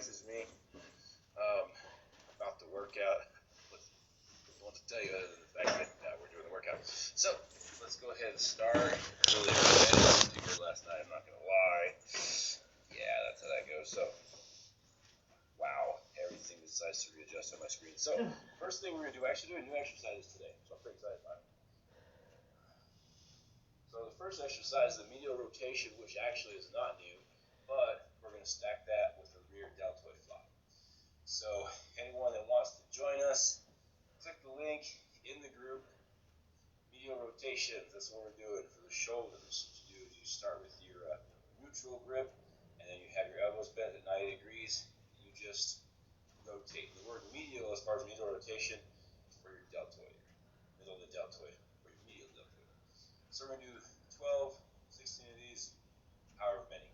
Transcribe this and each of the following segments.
messaged me about the workout. What to tell you other than the fact that we're doing the workout. So let's go ahead and start. Really excited last night. I'm not gonna lie. Yeah, that's how that goes. So wow, everything decides to readjust on my screen. So first thing we're gonna do, actually doing new exercises today. So I'm pretty excited about it. So the first exercise is the medial rotation, which actually is not new, but we're gonna stack that with the rear deltoid fly. So anyone that wants to join us, click the link in the group. Medial rotations, that's what we're doing for the shoulders. What you do is you start with your neutral grip, and then you have your elbows bent at 90 degrees. You just rotate. The word medial, as far as medial rotation, is for your deltoid, middle of the deltoid, or your medial deltoid. So we're going to do 12, 16 of these, however many.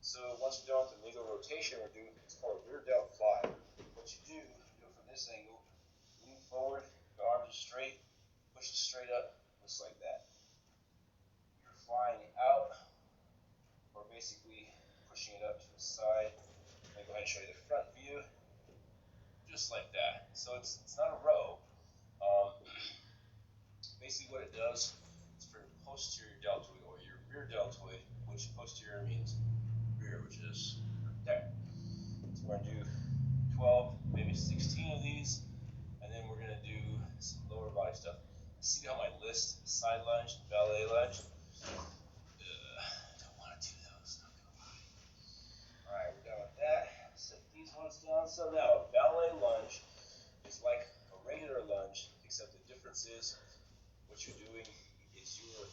So once we're done with the medial rotation, we're doing what's called a rear delt fly. What you do it from this angle, lean forward, your arms are straight, push it straight up, just like that. You're flying out, or basically pushing it up to the side. I'm going to go ahead and show you the front view, just like that. So it's not a row. Basically what it does is for your posterior deltoid, or your rear deltoid, which posterior means rear, which is there. So we're going to do 12, maybe 16 of these, and then we're going to do some lower body stuff. See how my list, side lunge, ballet lunge? Don't want to do those, not going to lie. Alright, we're done with that. Set these ones down. So now, a ballet lunge is like a regular lunge, except the difference is what you're doing is you're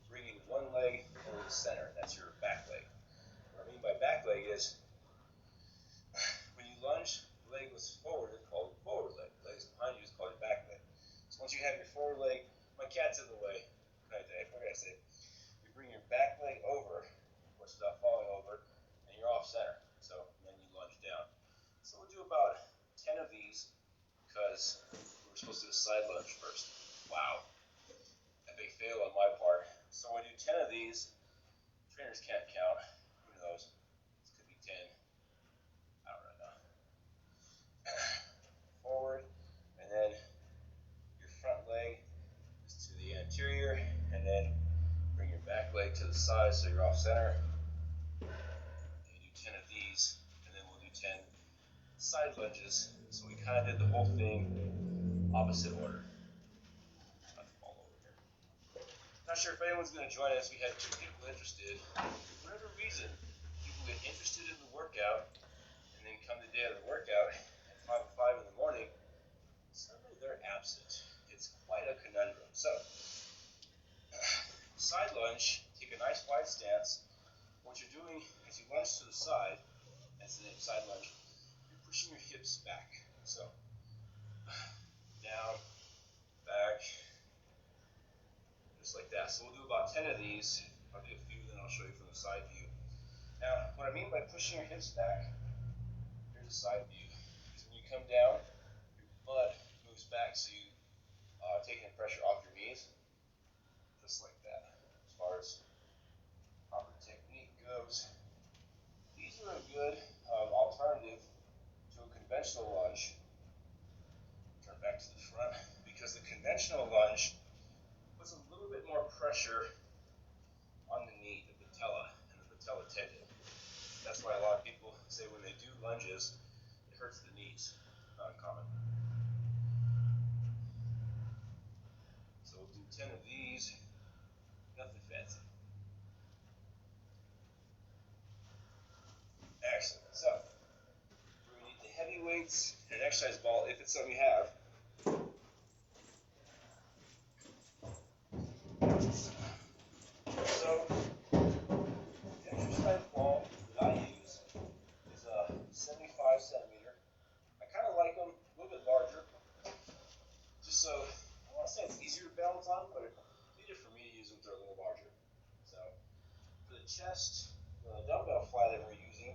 bringing one leg over the center. That's your back leg. What I mean by back leg is when you lunge, the leg goes forward, it's called forward leg. The leg's behind you is called your back leg. So once you have your forward leg, my cat's in the way. What can I say? You bring your back leg over, push it up, falling over, and you're off center. So then you lunge down. So we'll do about 10 of these because we were supposed to do a side lunge first. Wow. Epic fail on my part. So when we do 10 of these, trainers can't count. Who knows? This could be 10. I don't really know. Forward, and then your front leg is to the anterior, and then bring your back leg to the side so you're off center. And you do 10 of these, and then we'll do 10 side lunges. So we kind of did the whole thing opposite order. Not sure if anyone's going to join us. We had 2 people interested. For whatever reason, people get interested in the workout and then come the day of the workout at 5:05 in the morning. Suddenly they're absent. It's quite a conundrum. So, side lunge, take a nice wide stance. What you're doing is you lunge to the side. That's the name, side lunge. You're pushing your hips back. So, down, back, just like that. So we'll do about 10 of these. I'll do a few, then I'll show you from the side view. Now, what I mean by pushing your hips back, here's a side view, is when you come down, your butt moves back, so you taking pressure off your knees, just like that. As far as proper technique goes, these are a good alternative to a conventional lunge. Turn back to the front, because the conventional lunge puts a little bit more pressure on the knee, the patella, and the patella tendon. That's why a lot of people say when they do lunges, it hurts the knees. Not uncommon. So we'll do 10 of these. Nothing fancy. Excellent. So we're going to need the heavy weights and an exercise ball if it's something you have. So the exercise ball that I use is a 75 centimeter. I kind of like them a little bit larger, just so I want to say it's easier to balance on, but it's easier for me to use them if they're a little larger. So for the chest, the dumbbell fly that we're using,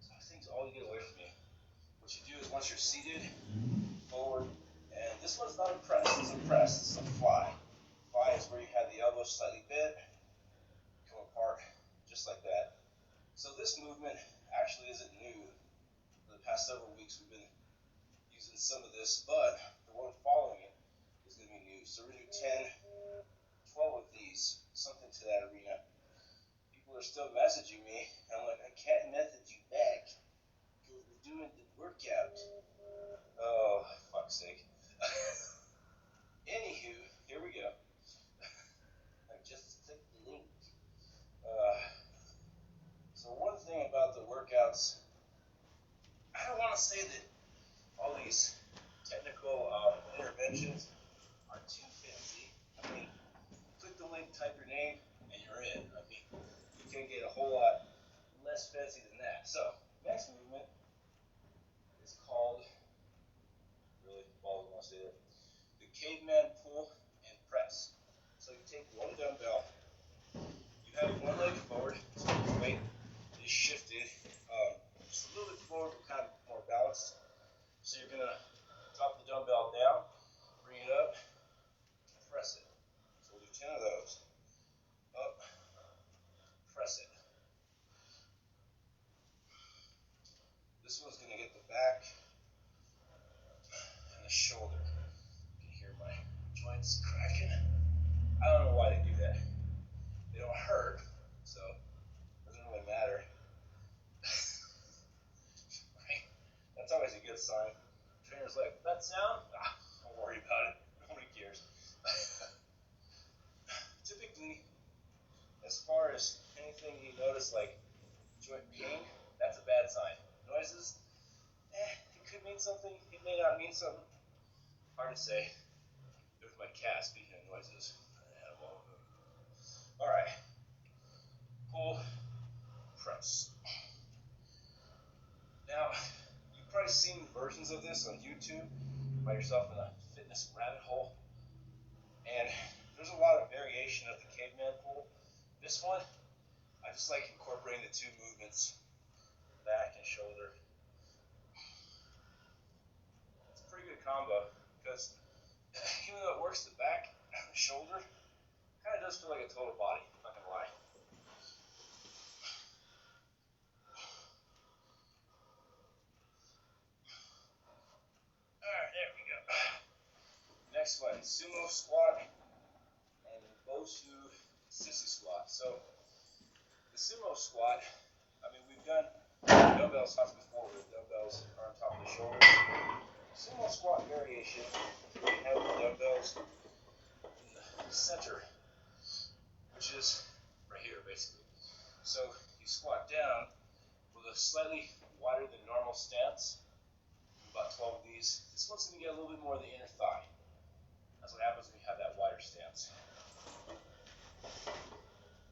so these things all get away from me. What you do is once you're seated, forward, and this one's not a press, it's a press, it's a fly. Fly is where you have the elbows slightly bent, come apart, just like that. So this movement actually isn't new last several weeks we've been using some of this, but the one following it is going to be new. So we're going to do 10, 12 of these, something to that arena. People are still messaging me, and I'm like, I can't message you back because we're doing the workout. Oh, fuck's sake. Anywho, here we go. I just clicked the link. So one thing about the workouts, I don't want to say that all these technical interventions are too fancy. I mean, click the link, type your name, and you're in. I mean, you can get a whole lot less fancy than that. So, next movement is called, really, Paul, you want to say that? The caveman pull and press. So you take one dumbbell, you have one leg forward, so your weight is shifted just a little bit forward, but kind of more balanced. So you're going to drop the dumbbell down, bring it up, press it. So we'll do 10 of those. Up, press it. This one's going to get the back and the shoulder. You can hear my joints cracking. I don't know why they do that. They don't hurt, so it doesn't really matter. Right? That's always a good sign. Trainer's like, that sound? Don't worry about it. Nobody cares. Typically, as far as anything you notice, like joint pain, that's a bad sign. Noises, it could mean something. It may not mean something. Hard to say. There's my cat, speaking of noises. All right. Pull, press. Now, you've probably seen versions of this on YouTube by yourself in a fitness rabbit hole. And there's a lot of variation of the caveman pull. This one, I just like incorporating the two movements, back and shoulder. It's a pretty good combo because even though it works the back and the shoulder, it kind of does feel like a total body, I'm not going to lie. Alright, there we go. Next one, sumo squat and bosu sissy squat. So the sumo squat, I mean, we've done dumbbell squats before where the dumbbells are on top of the shoulders. Sumo squat variation, we have the dumbbells in the center, which is right here basically. So you squat down with a slightly wider than normal stance, about 12 of these. This one's going to get a little bit more of the inner thigh. That's what happens when you have that wider stance.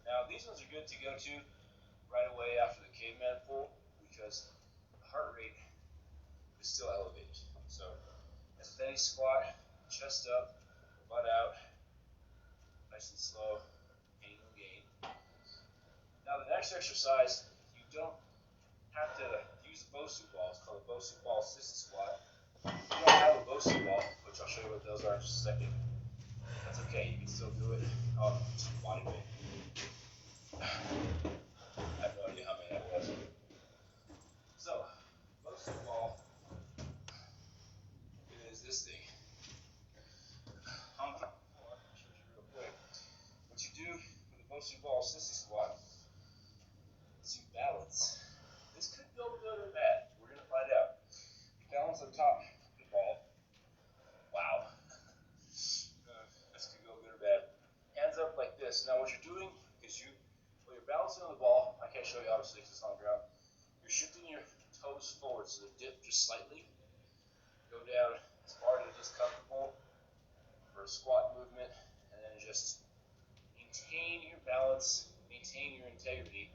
Now these ones are good to go to right away after the caveman pull because the heart rate is still elevated. So as with any squat, chest up, butt out, nice and slow, gain and gain. Now the next exercise, you don't have to use a Bosu ball. It's called a Bosu ball sissy squat. If you don't have a Bosu ball, which I'll show you what those are in just a second, that's okay. You can still do it on body weight. I have no idea how many that was. So, Bosu ball is this thing. Hold on, I'll show you real quick. What you do with the Bosu ball sissy squat is you balance. This could go good or bad. We're going to find out. You balance on top of the ball. Wow. This could go good or bad. Hands up like this. Now what you're doing is when you're balancing on the ball, I can't show you obviously because it's on the ground, you're shifting your toes forward, so they dip just slightly. Go down as far as it is comfortable for a squat movement, and then just maintain your balance, maintain your integrity,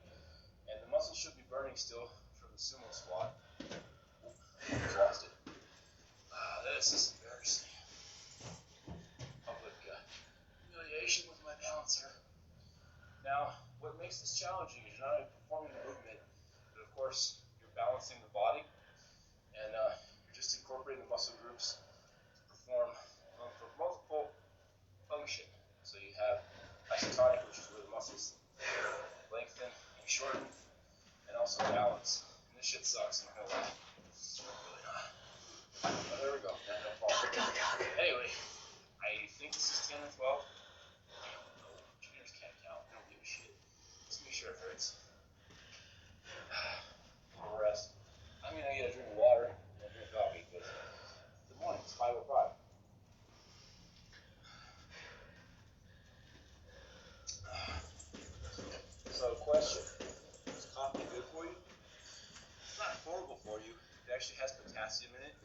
and the muscle should be burning still from the sumo squat. Lost it. This is embarrassing. Public humiliation with my balance here. Now, what makes this challenging is you're not only performing the movement, but of course you're balancing the body, and you're just incorporating the muscle groups to perform multiple function. So you have isotonic, which is where the muscles lengthen and shorten, and also balance. And This shit sucks, I'm not gonna lie. Really not. Oh, there we go. No problem. Anyway, I think this is 10 or 12. I don't know. Trainers can't count. I don't give a shit. Let's make sure it hurts. A little rest. I mean, I gotta drink water and I drink coffee because it's the morning. It's 5:05. So, question. Is coffee good for you? It's not horrible for you. It actually has potassium in it,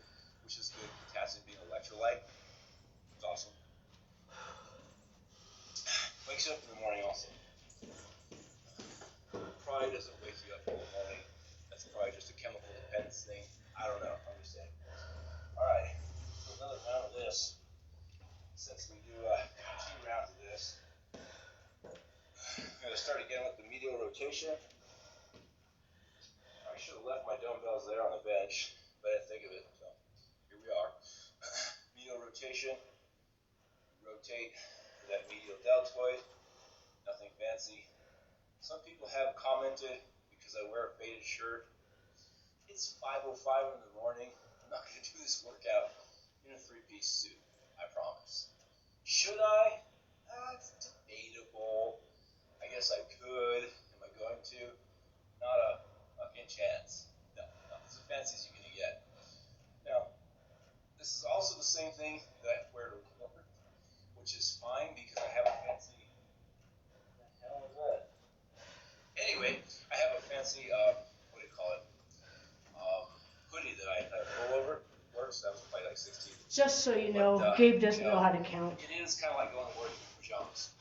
which is good. Potassium being electrolyte. It's awesome. Wakes you up in the morning also. Probably doesn't wake you up in the morning. That's probably just a chemical dependence thing. I don't know. I'm just saying. Alright. So another round of this. Since we do 2 rounds of this, I'm going to start again with the medial rotation. I should have left my dumbbells there on the bench, but I didn't think of it. So here we are. Medial rotation. Rotate that medial deltoid. Nothing fancy. Some people have commented because I wear a faded shirt. It's 5:05 in the morning. I'm not going to do this workout in a 3-piece suit. I promise. Should I? It's debatable. I guess I could. Am I going to? Not a fucking chance. No, it's as fancy as you're going to get. Now, this is also the same thing that I wear to work, which is fine because I have a fancy. What the hell is that? Anyway, I have a fancy, what do you call it? Hoodie that I pull over. Works. That was probably like 16. Just so you know, Gabe doesn't know how to count. It is kind of like going to work in pajamas.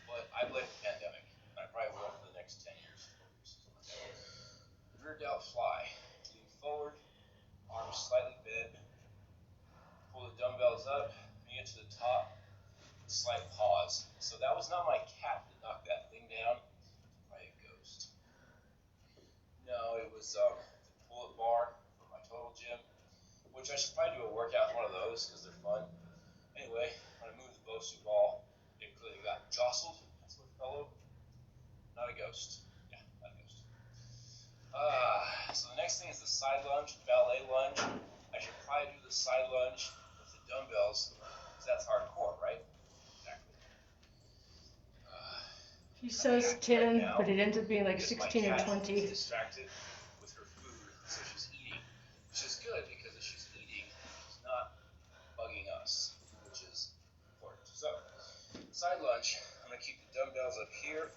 But I blame the pandemic. I probably will for the next 10 years. Rear delt fly. Lean forward, arms slightly bent. Pull the dumbbells up, bring it to the top. Slight pause. So that was not my cat that knocked that thing down. Probably a ghost. No, it was the pull-up bar from my total gym, which I should probably do a workout with one of those because they're fun. Anyway, when I moved the Bosu ball, it clearly got jostled. That's what it fell over. Not a ghost. Yeah, not a ghost. So the next thing is the side lunge, ballet lunge. I should probably do the side lunge with the dumbbells because that's hardcore, right? Exactly. He says 10, right, but it ends up being like 16 or 20. Is distracted with her food, so she's eating, which is good because if she's eating, she's not bugging us, which is important. So, side lunge. I'm going to keep the dumbbells up here.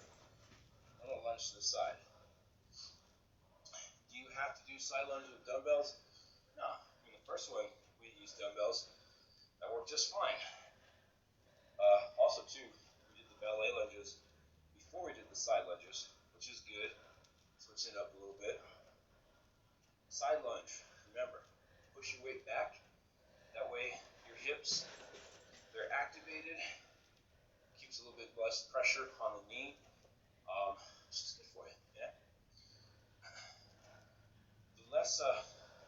I'm going to lunge to the side. Do you have to do side lunges with dumbbells? No. In the first one, we used dumbbells. That worked just fine. Also, too, we did the ballet lunges before we did the side lunges, which is good. Switch it up a little bit. Side lunge. Remember, push your weight back. That way, your hips, they're activated. Keeps a little bit less pressure on the knee. It's just good for you. Yeah. The less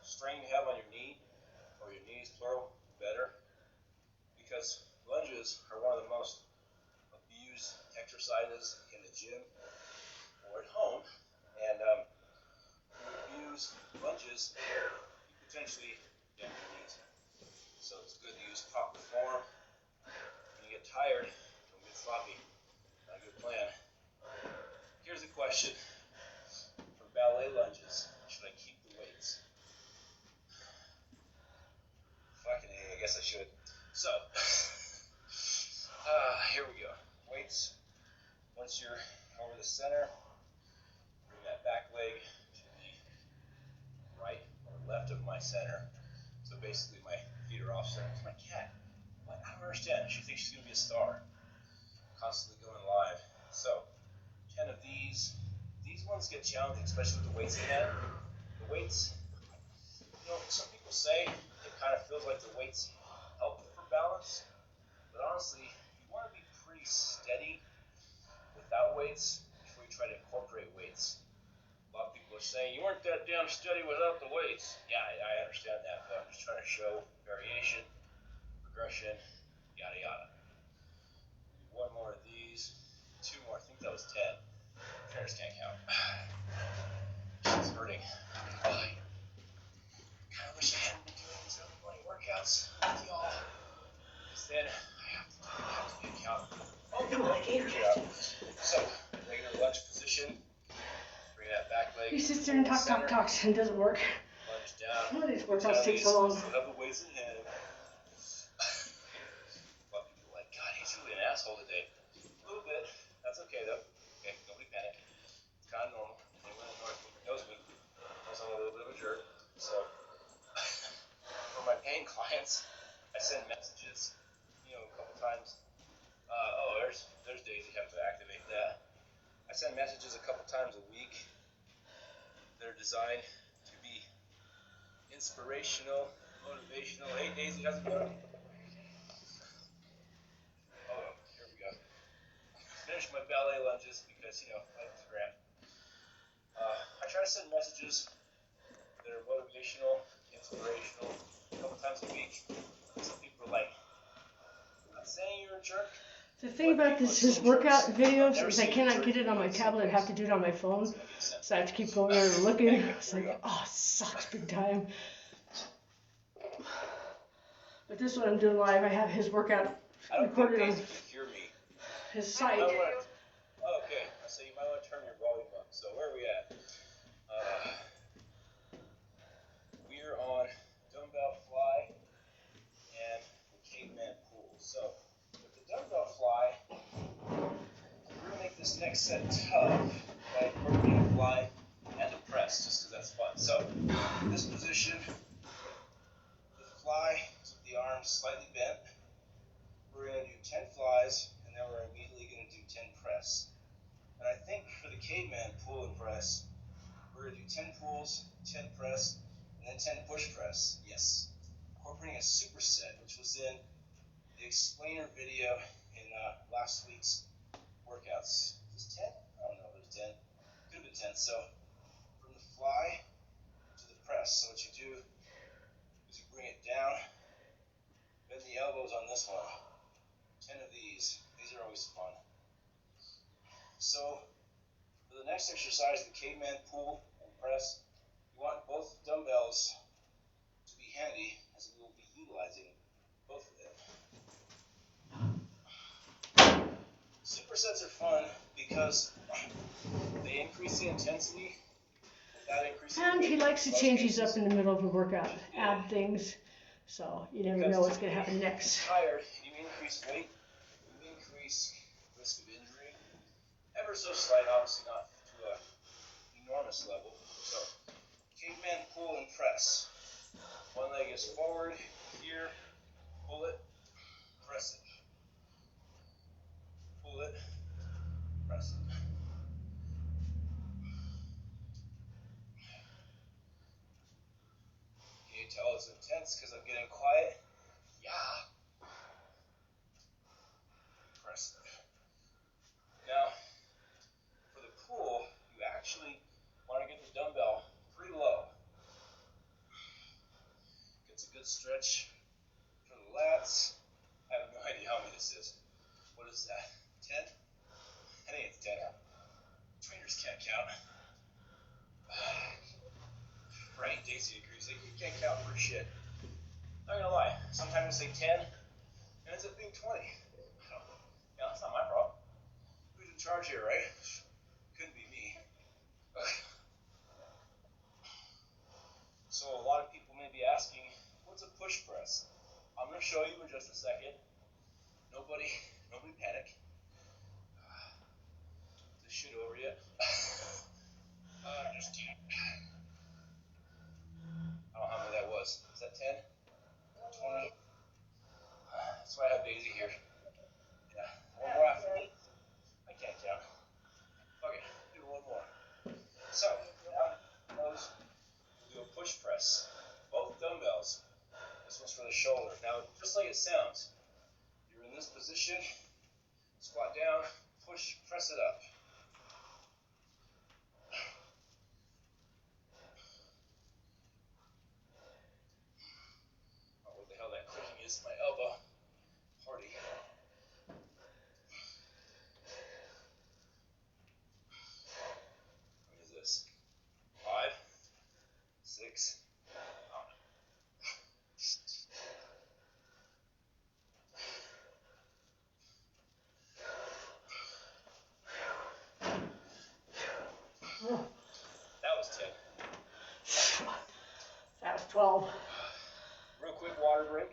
strain you have on your knee, or your knees plural, the better. Because lunges are one of the most abused exercises in the gym or at home. And when you abuse lunges, you potentially damage your knees. So it's good to use proper form. When you get tired, don't get sloppy. Not a good plan. Here's a question. For ballet lunges, should I keep the weights? Fucking A, I guess I should. So, here we go. Weights. Once you're over the center, bring that back leg to the right or left of my center. So basically my feet are off center. It's my cat. What? I don't understand. She thinks she's going to be a star. Constantly going live. So, 10 of these. These ones get challenging, especially with the weights in them. The weights, some people say it kind of feels like the weights help for balance. But honestly, you want to be pretty steady without weights before you try to incorporate weights. A lot of people are saying, you weren't that damn steady without the weights. Yeah, I understand that, but I'm just trying to show variation, progression, yada yada. One more of these, 2 more. I think that was 10. Trainers can't count. It's hurting. I kind of wish I hadn't been doing these early morning workouts with y'all. Because then I have to be accountable. Oh, Come on, Gabe. So, regular lunge position. Bring that back leg. He sits there and talks and it doesn't work. Lunge down. One of these workouts take so long. Still have the weights in hand. A lot of people are like, God, he's really an asshole today. A little bit. That's okay though. Okay, nobody panic. It's kind of normal. Anyone that knows me knows I'm a little bit of a jerk. So, for my paying clients, I send messages, a couple times. There's days you have to activate that. I send messages a couple times a week. They're designed to be inspirational, motivational. Hey, Daisy, how's it going? Oh, here we go. Finish my ballet lunges because, life's grand. I try to send messages that are motivational, inspirational, a couple times a week. Some people are like, I'm not saying you're a jerk. The thing about his workout videos is I cannot get it on my tablet. I have to do it on my phone. So I have to keep going there and looking. It's like, oh, it sucks big time. But this one I'm doing live. I have his workout recorded on his site. Okay, so you might want to turn your volume up. So where are we at? We're on dumbbell fly and the caveman pull. So with the dumbbell fly, we're going to make this next set tough by incorporating a fly and a press, just because that's fun. So in this position, with the fly, with the arms slightly bent, we're going to do 10 flies, and then we're immediately going to do 10 press. And I think for the caveman pull and press, we're going to do 10 pulls, 10 press, and then 10 push press. Yes. Incorporating a superset, which was in the explainer video in last week's workouts. Is this 10? I don't know if it's 10. Could have been 10. So from the fly to the press. So what you do is you bring it down, bend the elbows on this one. 10 of these. These are always fun. So for the next exercise, the caveman pull and press, you want both dumbbells to be handy, as we will be utilizing both of them. Supersets are fun because they increase the intensity without increasing the And he weight. likes to change these up in the middle of a workout, add things. So you never know what's going to happen next. Tired, and you increase weight, you increase risk of injury. Ever so slight, obviously not to an enormous level. So, caveman pull and press. One leg is forward, here, pull it, press it. Pull it, press it. Can you tell it's intense because I'm getting quiet? Yeah. Press it. Now, for the pull, you actually want to get the dumbbell pretty low. Gets a good stretch for the lats. I have no idea how many this is. What is that? 10? I think it's 10. Trainers can't count. Right? Daisy agrees. You can't count for shit. Not gonna lie. Sometimes I say 10, and ends up being 20. That's not my problem. Who's in charge here, right? Couldn't be me. So a lot of people may be asking, what's a push press? I'm gonna show you in just a second. Nobody panic. Is this shit over yet? Just 10. I don't know how many that was. Is that 10? 20? That's why I have Daisy here. Yeah. One more after me. I can't count. Okay, do one more. So, now we'll do a push press. Both dumbbells. This one's for the shoulder. Now, just like it sounds, you're in this position, squat down, push, press it up. Oh, what the hell that clicking is, my elbow. Party. What is this? 5? 6. That was 10. That was 12. Real quick water break.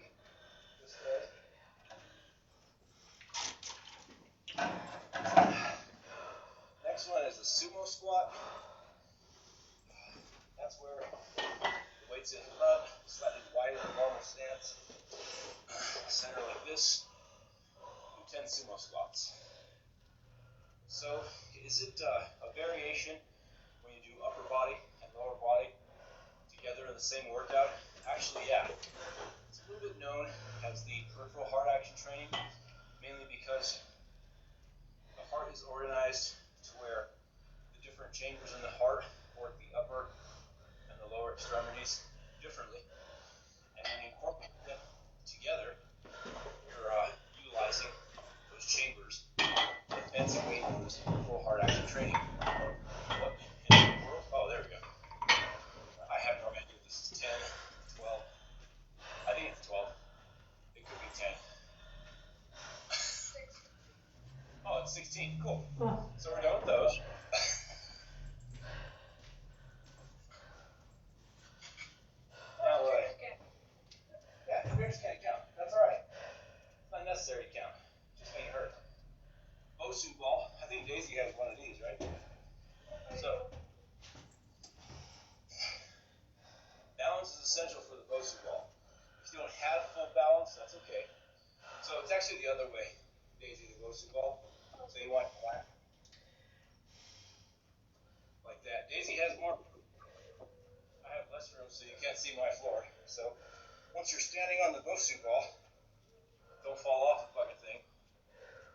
Next one is the sumo squat. That's where the weight's in front, slightly wider than normal stance. Center like this. Do 10 sumo squats. So, is it a variation when you do upper body and lower body together in the same workout? Actually, yeah. It's a little bit known as the peripheral heart action training, mainly because the heart is organized to where the different chambers in the heart work the upper and the lower extremities differently. And when you incorporate them together, you're utilizing those chambers. The fancy way known as peripheral heart action training. What in the world? Oh, there we go. I have no idea if this is 10, 12. I think it's 12. It could be 10. Oh, it's 16. Cool. So we're done with those. Now, yeah, fingers can't count. That's all right. It's not necessary to count. Just when you hurt. Bosu ball. I think Daisy has one of these, right? So, balance is essential for the Bosu ball. If you don't have full balance, that's okay. So it's actually the other way, Daisy, the Bosu ball. So you want flat. Like that. Daisy has more. I have less room, so you can't see my floor. So once you're standing on the Bosu ball, don't fall off the fucking thing.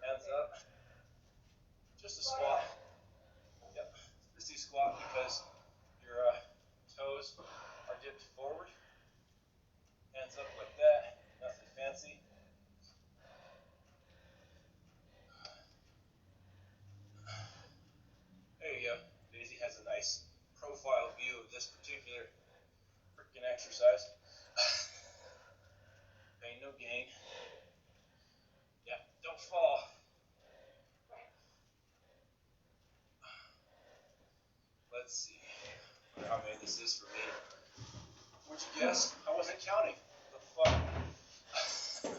Hands up. Just a squat. Yep. Just a squat because your toes are dipped forward. Hands up like that. Nothing fancy. There you go. Daisy has a nice profile view of this particular freaking exercise. Pain, no gain. Yeah, don't fall. Let's see how many this is for me. Would you guess? I wasn't counting. What the fuck?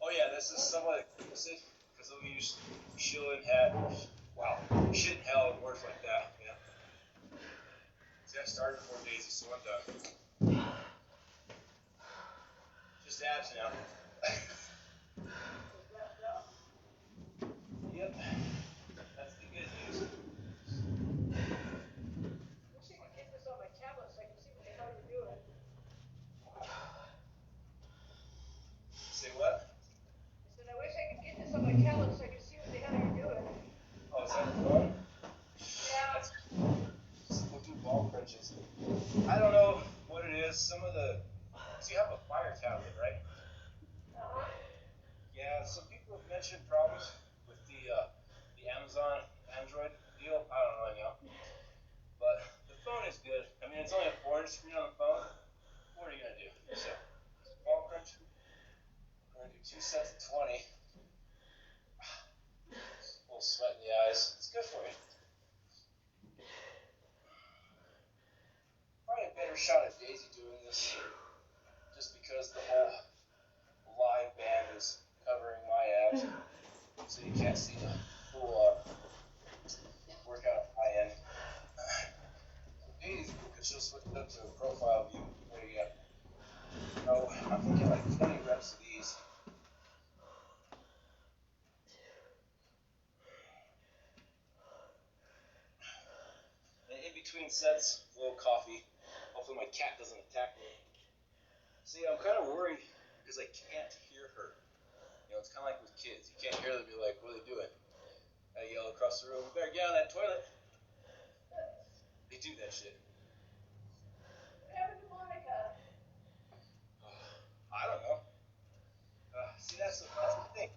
Oh yeah, this is somewhat exclusive because we use shilling hat. Wow, shit in hell and words like that. Yeah. See, I started before Daisy, so I'm done. Just abs now. Yep. That's the good news. Say what? I said, I wish I could get this on my tablet so I could see what the hell you're doing. Oh, is that fun? Yeah. We'll do ball crunches. I don't know what it is. Some of the. So you have a fire tablet, right? Uh-huh. Yeah, some people have mentioned problems with the Amazon Android deal. I don't really know. But the phone is good. I mean, it's only a 4-inch screen on the phone. What are you going to do? So, ball crunch. We're going to do 2 sets of 20. A little sweat in the eyes. It's good for you. Probably a better shot at Daisy doing this just because the whole live band is covering my abs. So you can't see the full workout at my end. Daisy, because she'll switch it up to a profile view. There you go. No, I'm thinking like 20 reps of these. And in between sets, a little coffee. Hopefully my cat doesn't attack me. See, I'm kind of worried because I can't hear her. You know, it's kind of like with kids. You can't hear them. You're like, what are they doing? I yell across the room, we better get on that toilet. They do that shit. What happened to Monica? I don't know. See, that's the thing.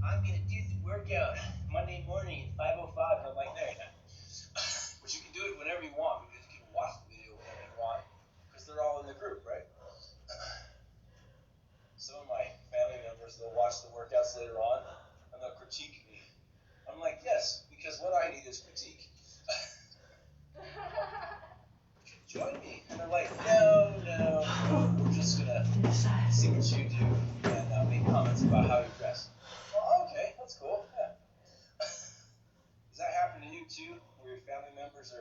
I'm going to do the workout Monday morning at 5:05. I'm like, there. But you can do it whenever you want, members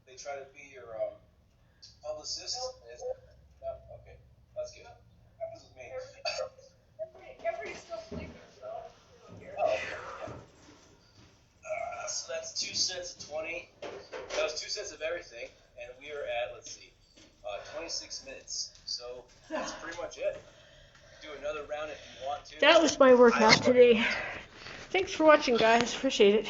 they try to be your publicist. No? Okay, that's good. Happens with me. Everybody's still sleeping, so. Oh, okay. So that's 2 sets of 20. That was 2 sets of everything, and we are at, let's see, 26 minutes. So that's pretty much it. Do another round if you want to. That was my workout today. Thanks for watching, guys. Appreciate it.